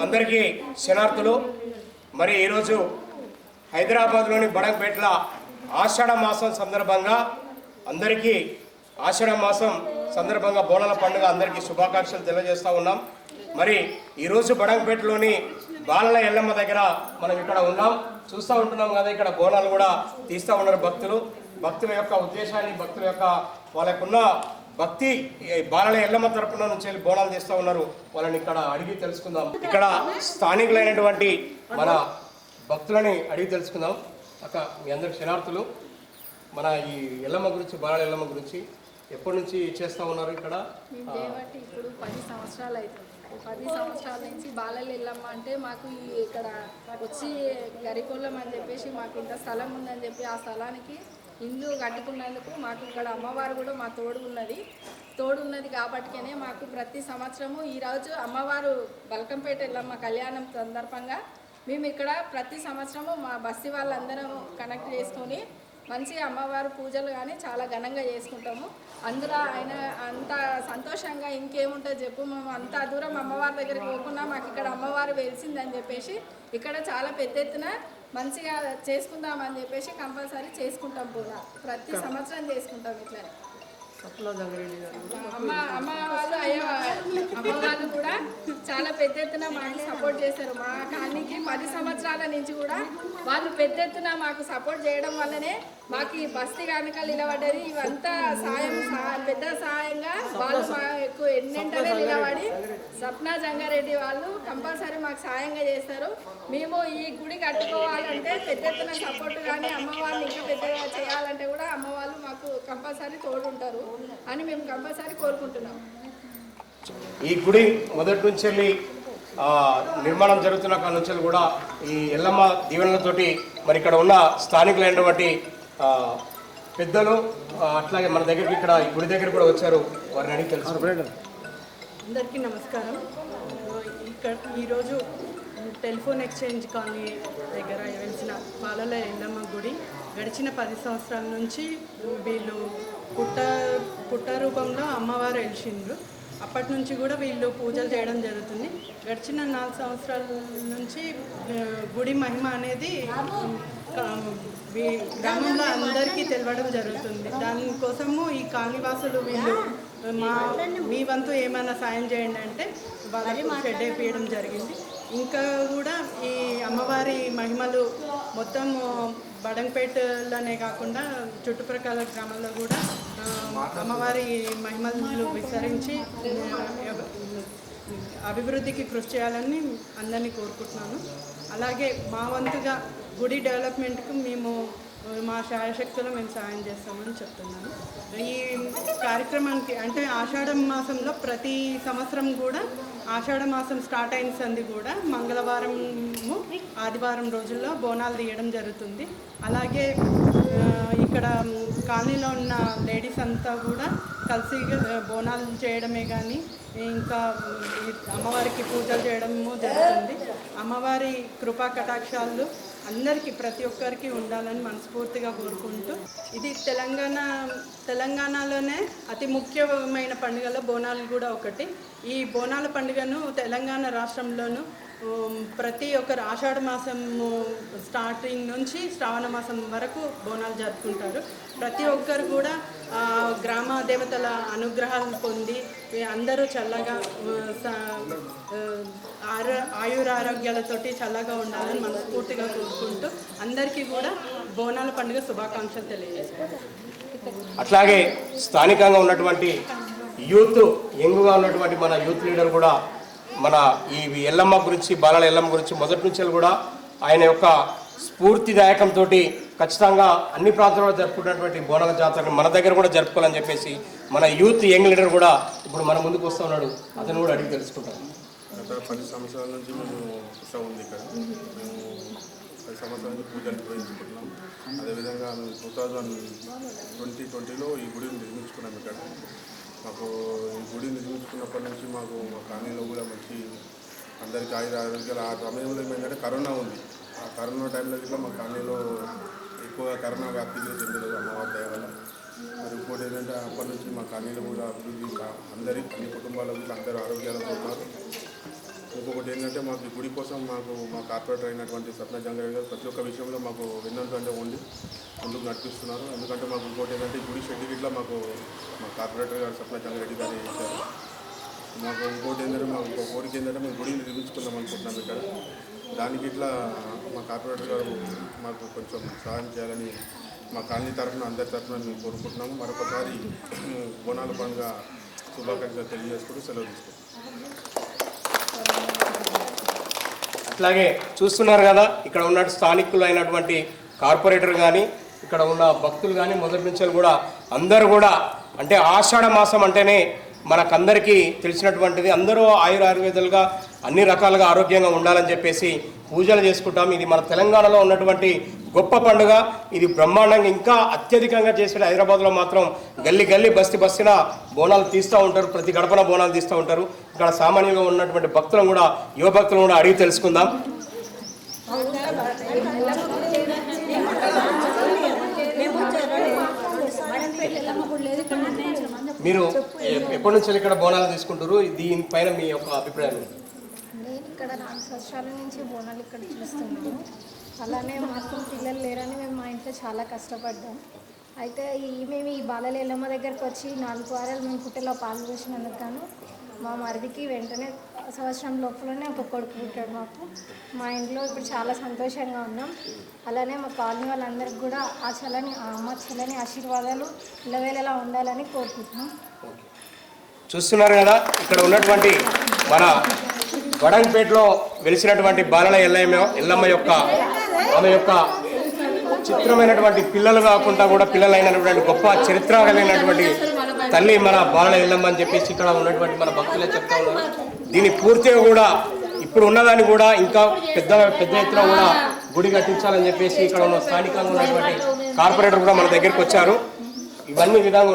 అందరికీ శనార్థులు. మరి ఈరోజు హైదరాబాద్లోని బడంపేటలో ఆషాఢ మాసం సందర్భంగా అందరికీ బోనాల పండుగ అందరికీ శుభాకాంక్షలు తెలియజేస్తూ ఉన్నాం. మరి ఈరోజు బడంపేటలోని బాలల ఎల్లమ్మ దగ్గర మనం ఇక్కడ ఉన్నాం, చూస్తూ ఉంటున్నాం కదా. ఇక్కడ బోనాలు కూడా తీస్తూ ఉన్నారు భక్తుల యొక్క ఉద్దేశాన్ని, భక్తుల యొక్క వాళ్ళకున్న భక్తి బాలల ఎల్లమ్మ తరపున నుంచి బోనాలు చేస్తూ ఉన్నారు. వాళ్ళని ఇక్కడ అడిగి తెలుసుకుందాం. ఇక్కడ స్థానికులైనటువంటి మన భక్తులని అడిగి తెలుసుకుందాం. అక్క, మీ అందరికి శనార్థులు. మన ఈ ఎల్లమ్మ గురించి, బాలల ఎల్లమ్మ గురించి ఎప్పటి నుంచి చేస్తూ ఉన్నారు ఇక్కడ? ఇప్పుడు 10 సంవత్సరాలు అవుతుంది. 10 సంవత్సరాల నుంచి బాలల ఎల్లమ్మ అంటే మాకు ఇక్కడ వచ్చి గరికొల్లం అని చెప్పేసి మాకు ఇంత స్థలం ఉందని చెప్పి ఆ స్థలానికి ఇల్లు కట్టుకున్నందుకు మాకు ఇక్కడ అమ్మవారు కూడా మా తోడున్నది కాబట్టినే మాకు ప్రతి సంవత్సరము ఈరోజు అమ్మవారు బల్కంపేట ఎల్లమ్మ కళ్యాణం సందర్భంగా మేము ఇక్కడ ప్రతి సంవత్సరము మా బస్సు వాళ్ళందరం కనెక్ట్ చేసుకొని మంచిగా అమ్మవారు పూజలు కానీ చాలా ఘనంగా చేసుకుంటాము. అందులో ఆయన అంత సంతోషంగా ఇంకేముంటుంది చెప్పు, మేము అంత దూరం అమ్మవారి దగ్గరికి పోకుండా మాకు ఇక్కడ అమ్మవారు వెలిసిందని చెప్పేసి ఇక్కడ చాలా పెద్ద ఎత్తున మంచిగా చేసుకుందామని చెప్పేసి కంపల్సరీ చేసుకుంటాం. కూడా ప్రతి సంవత్సరం చేసుకుంటాం. ఇట్లా అమ్మవాళ్ళు కూడా చాలా పెద్ద ఎత్తున మాకు సపోర్ట్ చేశారు. మా కాలనీకి 10 సంవత్సరాల నుంచి కూడా వాళ్ళు పెద్ద ఎత్తున మాకు సపోర్ట్ చేయడం వల్లనే మాకు ఈ బస్తీ కనుక నిలబడ్డది. ఇవంతా పెద్ద సాయంగా వాళ్ళు మాకు ఎన్నింటనే నిలబడి సప్నా జంగారెడ్డి వాళ్ళు కంపల్సరీ మాకు సాయంగా చేస్తారు. మేము ఈ గుడి కట్టుకోవాలంటే పెద్ద ఎత్తున సపోర్ట్ కానీ అమ్మవారిని ఇంకా పెద్దగా చేయాలంటే కూడా అమ్మవాళ్ళు మాకు కంపల్సరీ తోడుంటారు అని మేము కంపల్సరీ కోరుకుంటున్నాం. ఈ గుడి మొదటి నుంచి నిర్మాణం జరుగుతున్న కాల నుంచి కూడా ఈ ఎల్లమ్మ దీవెనలతోటి మరి ఇక్కడ ఉన్న స్థానికులైనటువంటి పెద్దలు అట్లాగే మన దగ్గరికి ఇక్కడ ఈ గుడి దగ్గర కూడా వచ్చారు. వారిని అడిగి తెలుసు. అందరికీ నమస్కారం. ఇక్కడ ఈరోజు టెలిఫోన్ ఎక్స్చేంజ్ కాలనీ దగ్గర వెలిసిన బాలల ఎల్లమ్మ గుడి గడిచిన 10 సంవత్సరాల నుంచి వీళ్ళు పుట్ట రూపంలో అమ్మవారు వెలిసిండ్రు. అప్పటి నుంచి కూడా వీళ్ళు పూజలు చేయడం జరుగుతుంది. గడిచిన 4 సంవత్సరాల నుంచి గుడి మహిమ అనేది గ్రామంలో అందరికీ తెలవడం జరుగుతుంది. దానికోసము ఈ కాలనీవాసులు వీళ్ళు మీ వంతు ఏమైనా సాయం చేయండి అంటే వాళ్ళకి షెడ్ వేయడం జరిగింది. ఇంకా కూడా ఈ అమ్మవారి మహిమలు మొత్తం బడంపేటలోనే కాకుండా చుట్టుప్రక్కల గ్రామాల్లో కూడా అమ్మవారి మహిమలు విస్తరించి అభివృద్ధికి కృషి చేయాలని అందరినీ కోరుకుంటున్నాను. అలాగే మా వంతుగా గుడి డెవలప్మెంట్కు మేము మా శాయశక్తులు మేము సాయం చేస్తామని చెప్తున్నాను. ఈ కార్యక్రమానికి అంటే ఆషాఢ మాసంలో ప్రతి సంవత్సరం కూడా ఆషాఢ మాసం స్టార్ట్ అయిన సంది కూడా మంగళవారము ఆదివారం రోజుల్లో బోనాలు తీయడం జరుగుతుంది. అలాగే ఇక్కడ కాలనీలో ఉన్న లేడీస్ అంతా కూడా కలిసి బోనాలు చేయడమే కానీ ఇంకా అమ్మవారికి పూజలు చేయడము జరుగుతుంది. అమ్మవారి కృపా కటాక్షాలు అందరికీ ప్రతి ఒక్కరికి ఉండాలని మనస్ఫూర్తిగా కోరుకుంటూ, ఇది తెలంగాణలోనే అతి ముఖ్యమైన పండుగలో బోనాలు కూడా ఒకటి. ఈ బోనాల పండుగను తెలంగాణ రాష్ట్రంలోనూ ప్రతి ఒక్కరు ఆషాఢ మాసం స్టార్టింగ్ నుంచి శ్రావణ మాసం వరకు బోనాలు జరుపుకుంటారు. ప్రతి ఒక్కరు కూడా గ్రామ దేవతల అనుగ్రహాలను పొంది అందరూ చల్లగా ఆయురారోగ్యాలతోటి చల్లగా ఉండాలని మనస్ఫూర్తిగా కోరుకుంటూ అందరికీ కూడా బోనాల పండుగ శుభాకాంక్షలు తెలియజేస్తారు. అట్లాగే స్థానికంగా ఉన్నటువంటి యూత్, యంగ్గా ఉన్నటువంటి మన యూత్ లీడర్ కూడా మన ఈ ఎల్లమ్మ గురించి, బాలల ఎల్లమ్మ గురించి మొదటి నుంచి కూడా ఆయన యొక్క స్ఫూర్తిదాయకంతో ఖచ్చితంగా అన్ని ప్రాంతాల్లో జరుపుకున్నటువంటి బోనాల జాతరను మన దగ్గర కూడా జరుపుకోవాలని చెప్పేసి మన యూత్ యంగ్ లీడర్ కూడా ఇప్పుడు మన ముందుకు వస్తూ ఉన్నాడు. అతను కూడా అడిగి తెలుసుకుంటాం. గత 10 సంవత్సరాల నుంచి మేము ఉత్సవం ఉంది ఇక్కడ. మేము 10 సంవత్సరాల నుంచి పూజలు నిర్వహించుకుంటున్నాం. అదేవిధంగా 2020లో ఈ గుడిని నిర్మించుకున్నాం. ఇక్కడ మాకు ఈ గుడి నిర్మించుకున్నప్పటి నుంచి మాకు మా కాలనీలో కూడా మంచి అందరికీ ఆరోగ్యాలు. ఆ సమయంలో ఏమైందంటే కరోనా ఉంది. ఆ కరోనా టైంలో ఇట్లా మా కాలనీలో ఎక్కువ కరోనా వ్యాప్తి చెందలేదు అమ్మవారి దయ వల్ల. మరి ఇంకోటి ఏంటంటే అప్పటి నుంచి మా కాలనీలో కూడా అభివృద్ధి అన్ని కుటుంబాలకు ఇట్లా అందరూ ఆరోగ్యాలతో ఉన్నారు. ఇంకొకటి ఏంటంటే మాకు ఈ గుడి కోసం మా కార్పొరేటర్ అయినటువంటి సప్న జంగారెడ్డి గారు ప్రతి ఒక్క విషయంలో మాకు వెన్నంటే ఉండి ముందుకు నడిపిస్తున్నారు. ఎందుకంటే మాకు ఇంకోటి ఏంటంటే ఈ గుడి షెడ్యూల్ ఇట్లా మా కార్పొరేటర్ గారు సప్న జంగారెడ్డి గారు ఇచ్చారు. మాకు ఇంకోటి ఏంటంటే మాకు ఇంకో కోరిక ఏంటంటే మేము గుడిని నిర్మించుకుందాం అనుకుంటున్నాం ఇక్కడ. దానికి ఇట్లా మా కార్పొరేటర్ గారు మాకు కొంచెం సహాయం చేయాలని మా కాలనీ తరఫున అందరి తరఫున మేము కోరుకుంటున్నాము. మరొకసారి బోనాల పండుగ శుభాకాంక్షలు తెలియజేసుకుంటూ సెలవు తీసుకుంటాం. అట్లాగే చూస్తున్నారు కదా, ఇక్కడ ఉన్న స్థానికులు అయినటువంటి కార్పొరేటర్ కానీ ఇక్కడ ఉన్న భక్తులు కానీ మొదటి నుంచి కూడా అందరూ కూడా అంటే ఆషాఢ మాసం అంటేనే మనకందరికీ తెలిసినటువంటిది. అందరూ ఆయుర్వేదాలుగా అన్ని రకాలుగా ఆరోగ్యంగా ఉండాలని చెప్పేసి పూజలు చేసుకుంటాం. ఇది మన తెలంగాణలో ఉన్నటువంటి గొప్ప పండుగ. ఇది బ్రహ్మాండంగా ఇంకా అత్యధికంగా చేసే హైదరాబాద్లో మాత్రం గల్లీ గల్లీ బస్తీ బస్తిన బోనాలు తీస్తూ ఉంటారు. ప్రతి గడపన బోనాలు తీస్తూ ఉంటారు. ఇక్కడ సామాన్యంగా ఉన్నటువంటి భక్తులను కూడా యువ భక్తులను కూడా అడిగి తెలుసుకుందాం. మీరు ఎప్పటి నుంచి ఇక్కడ బోనాలు తీసుకుంటారు? దీనిపైన మీ యొక్క అభిప్రాయం? నేను ఇక్కడ 4 సంవత్సరాల నుంచి బోనాలు ఇక్కడ చూస్తున్నాను. అలానే మాకు పిల్లలు లేరని మేము మా ఇంట్లో చాలా కష్టపడ్డాం. అయితే మేము ఈ బాలల ఎల్లమ్మ దగ్గరికి వచ్చి 4 వారాలు మేము పుట్టలో పాలు పోసినందుకు గాను మా మరిదికి వెంటనే సంవత్సరం లోపలనే ఒక కొడుకు పుట్టాడు మాకు. మా ఇంట్లో ఇప్పుడు చాలా సంతోషంగా ఉన్నాం. అలానే మా కాలనీ వాళ్ళందరికీ కూడా ఆ అమ్మ చల్లని ఆశీర్వాదాలు ఇళ్ళవేళలా ఉండాలని కోరుకుంటున్నాం. చూస్తున్నారు కదా, ఇక్కడ ఉన్నటువంటి మన వడంపేటలో వెలిసినటువంటి బాలల ఎల్లమ్మ యొక్క ఆమె యొక్క చిత్రమైనటువంటి పిల్లలు కాకుండా కూడా పిల్లలైనటువంటి గొప్ప చరిత్ర కలిగినటువంటి తల్లి మన బాలల ఎల్లమ్మ అని చెప్పేసి ఇక్కడ ఉన్నటువంటి మన భక్తులే చెప్తా ఉన్నారు. దీని పూర్తిగా కూడా ఇప్పుడు ఉన్నదాన్ని కూడా ఇంకా పెద్ద ఎత్తున కూడా గుడి కట్టించాలని చెప్పేసి ఇక్కడ ఉన్న స్థానికంగా ఉన్నటువంటి కార్పొరేటర్ కూడా మన దగ్గరికి వచ్చారు. ఇవన్నీ విధంగా